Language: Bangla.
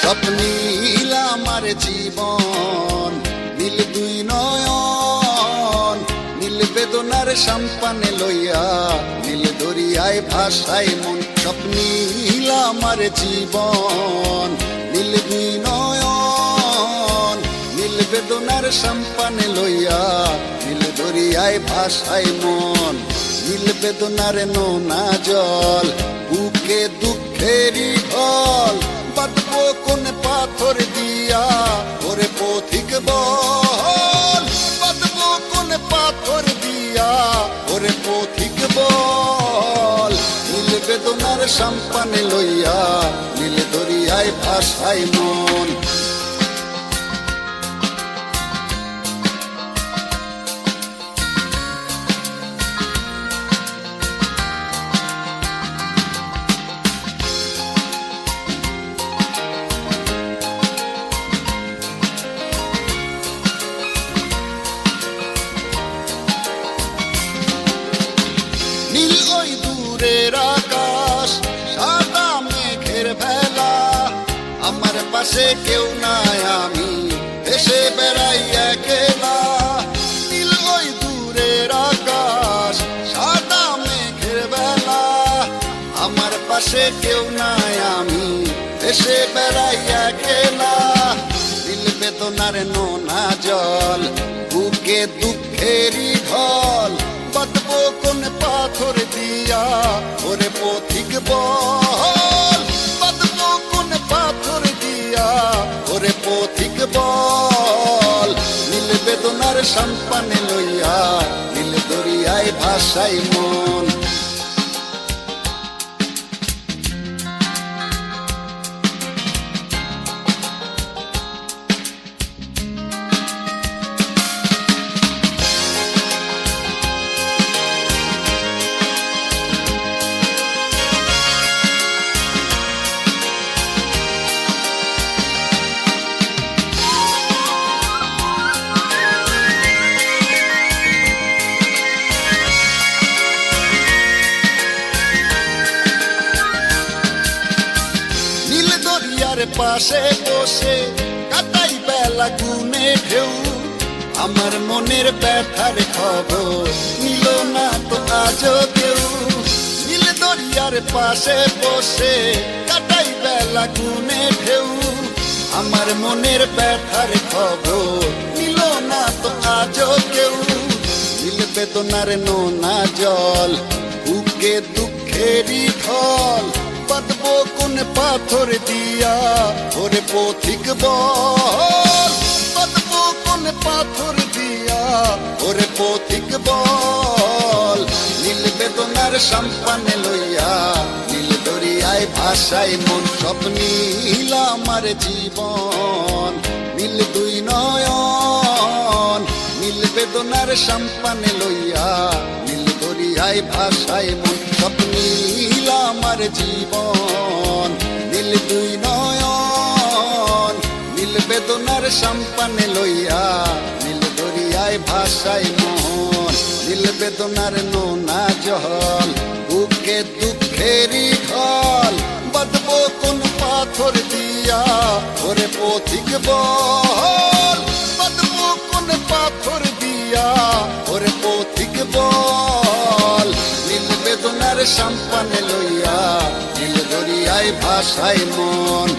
স্বপ্নীল আমার জীবন, নীল দুই নয়ন, নীল বেদনার সম্পানে লইয়া, নীল দরিয়ায় ভাসায় মন। স্বপ্নীল আমার জীবন, নীল দুই নয়ন, নীল বেদনার সম্পানে লইয়া, নীল দরিয়ায় ভাসায় মন। নীল বেদনার নোনা জল, বুকে দুঃখেরই ঢল, বাঁধবো কোন পাথর দিয়া, ওরে পথিক বল। বাঁধবো কোন পাথর দিয়া, ওরে পথিক বল। নীল বেদনার সম্পানে লইয়া, নীল দরিয়ায় ভাসায় মন। নীল ওই দূরের আকাশ, সাদা মেঘের ভেলা, আমার পাশে কেউ নাই, আমি দেশে বেড়াই একলা। নীল ওই দূরের আকাশ, সাদা মেঘের ভেলা, আমার পাশে কেউ নাই, আমি দেশে বেড়াই একলা। নীল বেদনার নোনা জল, বুকে দুঃখেরই ঢল, বাঁধবো কোন পাথর দিয়া, ওরে পথিক বল। বাঁধবো কোন পাথর দিয়া, ওরে পথিক বল। নীল বেদনার সম্পানে লইয়া, নীল দরিয়ায় ভাসায় মন। পাশে বসে কাটাই বেলা গুনে ঢেউ, আমার মনের ব্যথার খবর নিল না তো আজও কেউ। নীল দরিয়ার পাশে বসে কাটাই বেলা গুনে ঢেউ, আমার মনের ব্যথার খবর নিল না তো আজও কেউ। নীল বেদনার নোনা জল, বুকে দুঃখেরই ঢল, বাঁধবো কোন পাথর দিয়া, ওরে পথিক বল। বাঁধবো কোন পাথর দিয়া, ওরে পথিক বল। নীল বেদনার সম্পানে লইয়া, নীল দরিয়ায় ভাসায় মন। স্বপ্নীল আমার জীবন, নীল দুই নয়ন, নীল বেদনার সম্পানে লইয়া, নীল দরিয়ায় ভাসায় মন। স্বপ্নীল আমার জীবন, নীল দুই নয়ন, নীল বেদনার সম্পানে লইয়া, নীল দরিয়ায় ভাসায় মন। নীল বেদনার নোনা জল, বুকে দুঃখেরই ঢল, বাঁধবো কোন পাথর দিয়া, ওরে পথিক বল। বাঁধবো কোন পাথর দিয়া, ওরে পথিক বল। নীল বেদনার সম্পানে লইয়া, নীল দরিয়ায় ভাসায় মন।